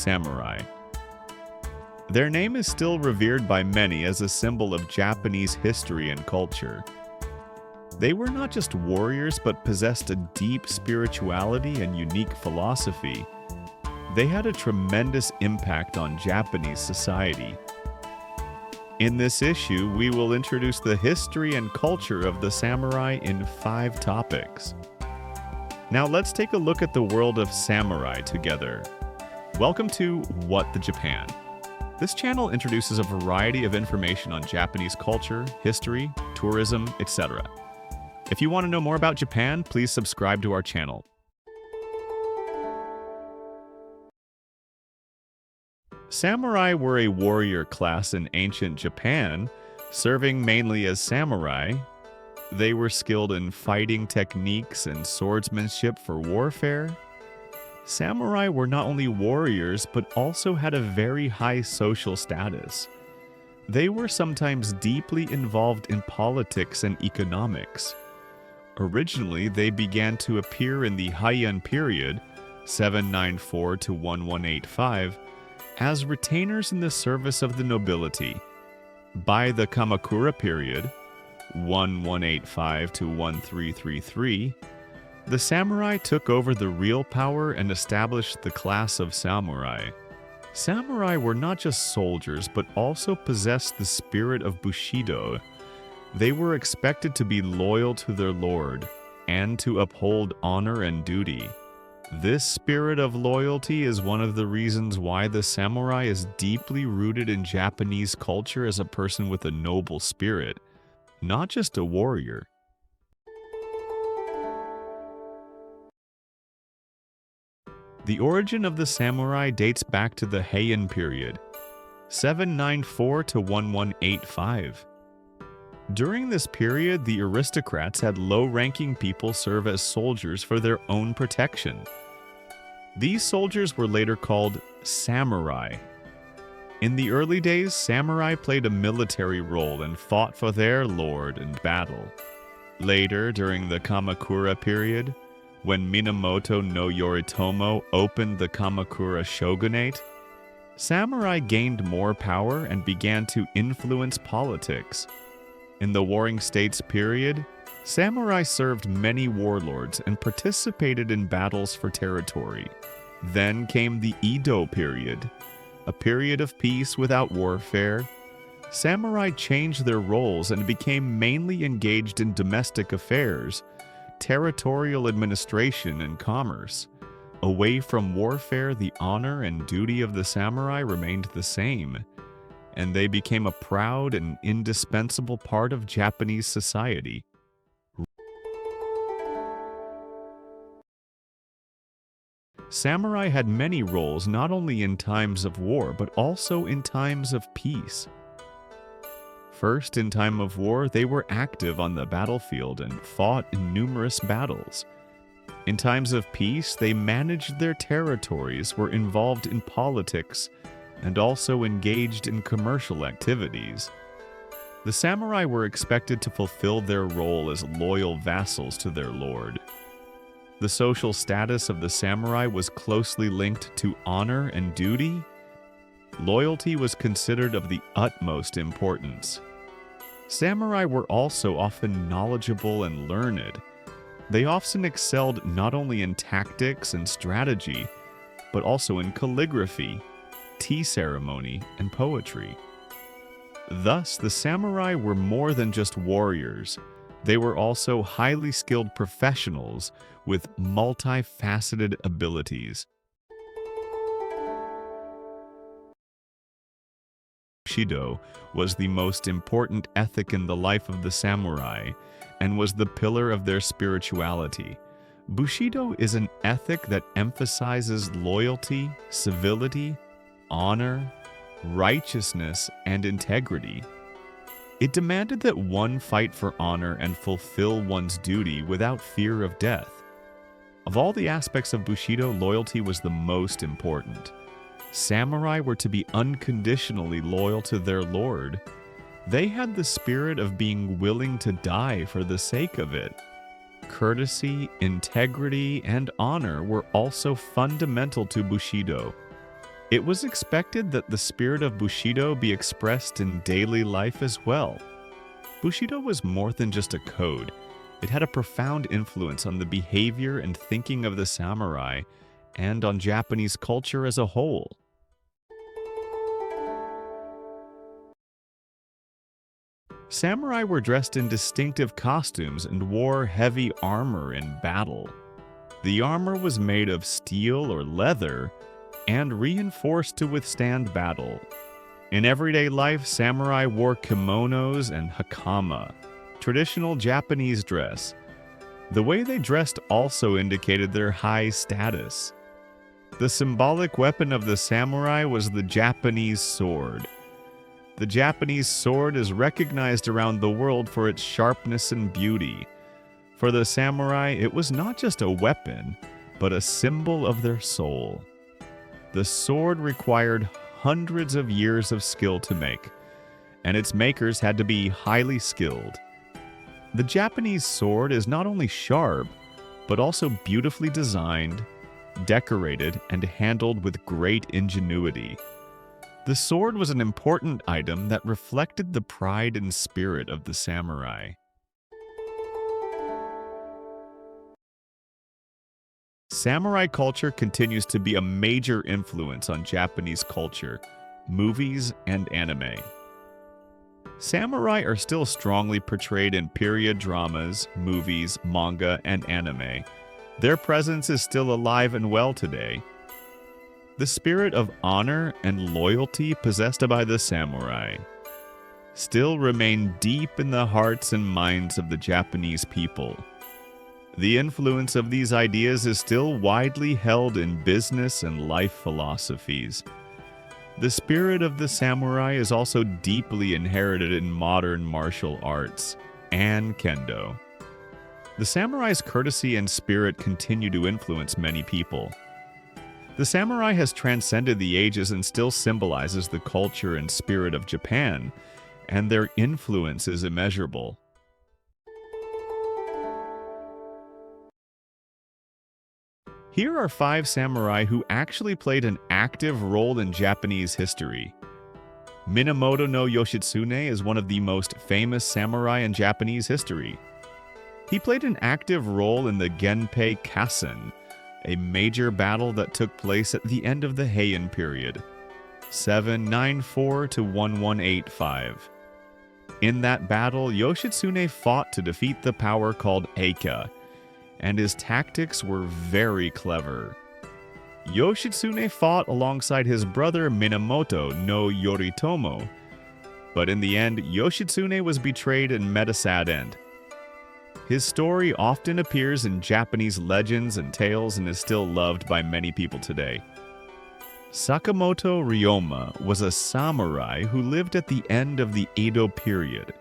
samurai. Their name is still revered by many as a symbol of Japanese history and culture. They were not just warriors but possessed a deep spirituality and unique philosophy. They had a tremendous impact on Japanese society. In this issue, we will introduce the history and culture of the samurai in 5 topics. Now let's take a look at the world of samurai together. Welcome to What the Japan. This channel introduces a variety of information on Japanese culture, history, tourism, etc. If you want to know more about Japan, please subscribe to our channel. Samurai were a warrior class in ancient Japan, serving mainly as samurai. They were skilled in fighting techniques and swordsmanship for warfare. Samurai were not only warriors, but also had a very high social status. They were sometimes deeply involved in politics and economics. Originally, they began to appear in the Heian period, 794 to 1185, as retainers in the service of the nobility. By the Kamakura period, 1185 to 1333, the samurai took over the real power and established the class of samurai. Samurai were not just soldiers, but also possessed the spirit of bushido. They were expected to be loyal to their lord and to uphold honor and duty. This spirit of loyalty is one of the reasons why the samurai is deeply rooted in Japanese culture as a person with a noble spirit, not just a warrior. The origin of the samurai dates back to the Heian period, 794 to 1185. During this period, the aristocrats had low-ranking people serve as soldiers for their own protection. These soldiers were later called samurai. In the early days, samurai played a military role and fought for their lord in battle. Later, during the Kamakura period, when Minamoto no Yoritomo opened the Kamakura shogunate, samurai gained more power and began to influence politics. In the Warring States period, samurai served many warlords and participated in battles for territory. Then came the Edo period, a period of peace without warfare. Samurai changed their roles and became mainly engaged in domestic affairs, territorial administration, and commerce. Away from warfare, the honor and duty of the samurai remained the same, and they became a proud and indispensable part of Japanese society. Samurai had many roles not only in times of war, but also in times of peace. First, in time of war, they were active on the battlefield and fought in numerous battles. In times of peace, they managed their territories, were involved in politics, and also engaged in commercial activities. The samurai were expected to fulfill their role as loyal vassals to their lord. The social status of the samurai was closely linked to honor and duty. Loyalty was considered of the utmost importance. Samurai were also often knowledgeable and learned. They often excelled not only in tactics and strategy, but also in calligraphy, tea ceremony, and poetry. Thus, the samurai were more than just warriors. They were also highly skilled professionals with multifaceted abilities. Bushido was the most important ethic in the life of the samurai and was the pillar of their spirituality. Bushido is an ethic that emphasizes loyalty, civility, honor, righteousness, and integrity. It demanded that one fight for honor and fulfill one's duty without fear of death. Of all the aspects of Bushido, loyalty was the most important. Samurai were to be unconditionally loyal to their lord. They had the spirit of being willing to die for the sake of it. Courtesy, integrity, and honor were also fundamental to Bushido. It was expected that the spirit of bushido be expressed in daily life as well. Bushido was more than just a code. It had a profound influence on the behavior and thinking of the samurai and on Japanese culture as a whole. Samurai were dressed in distinctive costumes and wore heavy armor in battle. The armor was made of steel or leather and reinforced to withstand battle. In everyday life, samurai wore kimonos and hakama, traditional Japanese dress. The way they dressed also indicated their high status. The symbolic weapon of the samurai was the Japanese sword. The Japanese sword is recognized around the world for its sharpness and beauty. For the samurai, it was not just a weapon, but a symbol of their soul. The sword required hundreds of years of skill to make, and its makers had to be highly skilled. The Japanese sword is not only sharp, but also beautifully designed, decorated, and handled with great ingenuity. The sword was an important item that reflected the pride and spirit of the samurai. Samurai culture continues to be a major influence on Japanese culture, movies, and anime. Samurai are still strongly portrayed in period dramas, movies, manga, and anime. Their presence is still alive and well today. The spirit of honor and loyalty possessed by the samurai still remain deep in the hearts and minds of the Japanese people. The influence of these ideas is still widely held in business and life philosophies. The spirit of the samurai is also deeply inherited in modern martial arts and kendo. The samurai's courtesy and spirit continue to influence many people. The samurai has transcended the ages and still symbolizes the culture and spirit of Japan, and their influence is immeasurable. Here are 5 samurai who actually played an active role in Japanese history. Minamoto no Yoshitsune is one of the most famous samurai in Japanese history. He played an active role in the Genpei Kassen, a major battle that took place at the end of the Heian period, 794 to 1185. In that battle, Yoshitsune fought to defeat the power called Eika, and his tactics were very clever. Yoshitsune fought alongside his brother Minamoto no Yoritomo, but in the end, Yoshitsune was betrayed and met a sad end. His story often appears in Japanese legends and tales and is still loved by many people today. Sakamoto Ryoma was a samurai who lived at the end of the Edo period.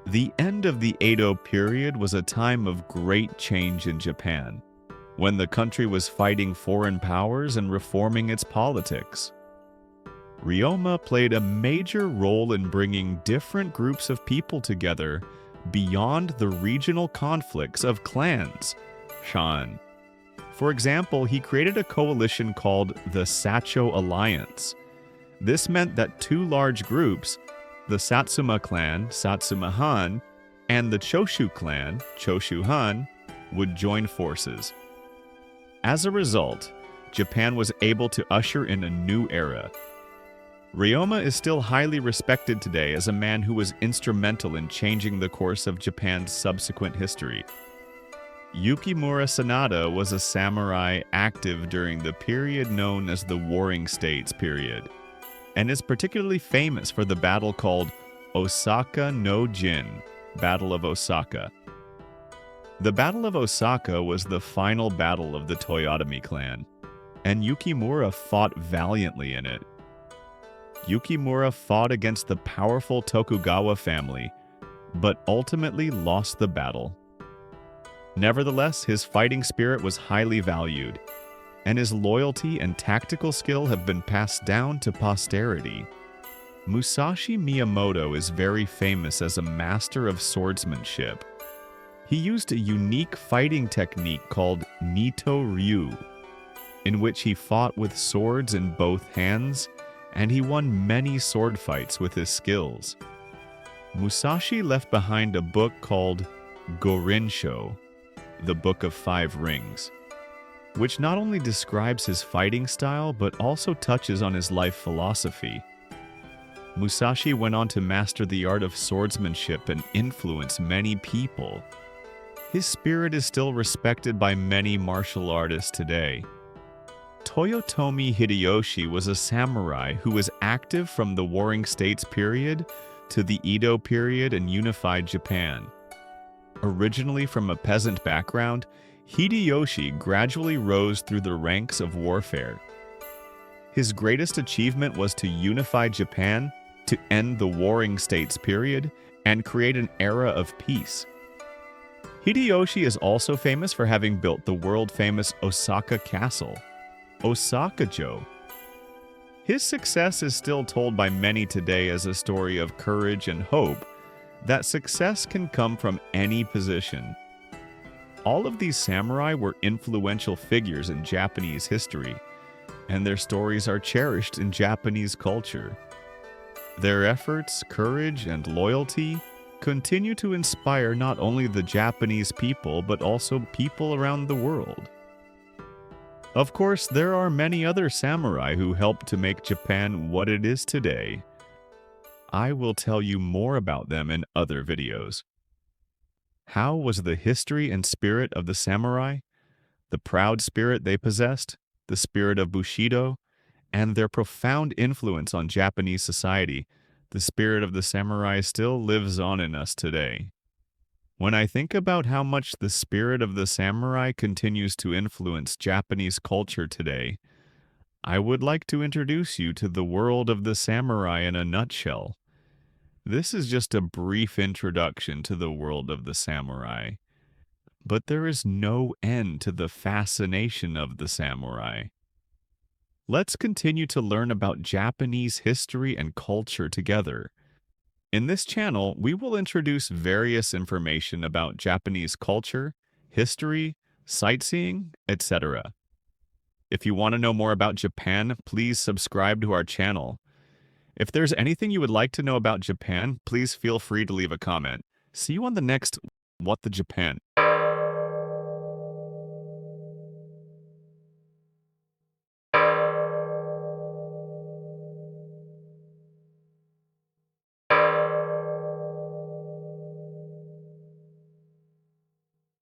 The end of the Edo period was a time of great change in Japan, when the country was fighting foreign powers and reforming its politics. Ryoma played a major role in bringing different groups of people together beyond the regional conflicts of clans, shan. For example, he created a coalition called the Sacho Alliance. This meant that 2 large groups, the Satsuma clan, Satsuma Han, and the Choshu clan, Choshu Han, would join forces. As a result, Japan was able to usher in a new era. Ryoma is still highly respected today as a man who was instrumental in changing the course of Japan's subsequent history. Yukimura Sanada was a samurai active during the period known as the Warring States period, and is particularly famous for the battle called Osaka no Jin, Battle of Osaka. The Battle of Osaka was the final battle of the Toyotomi clan, and Yukimura fought valiantly in it. Yukimura fought against the powerful Tokugawa family, but ultimately lost the battle. Nevertheless, his fighting spirit was highly valued, and his loyalty and tactical skill have been passed down to posterity. Musashi Miyamoto is very famous as a master of swordsmanship. He used a unique fighting technique called Nito Ryu. in which he fought with swords in both hands, and he won many sword fights with his skills. Musashi left behind a book called Gorinsho, the Book of Five Rings, which not only describes his fighting style but also touches on his life philosophy. Musashi went on to master the art of swordsmanship and influence many people. His spirit is still respected by many martial artists today. Toyotomi Hideyoshi was a samurai who was active from the Warring States period to the Edo period and unified Japan. Originally from a peasant background, Hideyoshi gradually rose through the ranks of warfare. His greatest achievement was to unify Japan, to end the Warring States period, and create an era of peace. Hideyoshi is also famous for having built the world-famous Osaka Castle, Osaka-jo. His success is still told by many today as a story of courage and hope that success can come from any position. All of these samurai were influential figures in Japanese history, and their stories are cherished in Japanese culture. Their efforts, courage, and loyalty continue to inspire not only the Japanese people but also people around the world. Of course, there are many other samurai who helped to make Japan what it is today. I will tell you more about them in other videos. How was the history and spirit of the samurai, the proud spirit they possessed, the spirit of bushido, and their profound influence on Japanese society, the spirit of the samurai still lives on in us today. When I think about how much the spirit of the samurai continues to influence Japanese culture today, I would like to introduce you to the world of the samurai in a nutshell. This is just a brief introduction to the world of the samurai. But there is no end to the fascination of the samurai. Let's continue to learn about Japanese history and culture together. In this channel, we will introduce various information about Japanese culture, history, sightseeing, etc. If you want to know more about Japan, please subscribe to our channel. If there's anything you would like to know about Japan, please feel free to leave a comment. See you on the next What the Japan.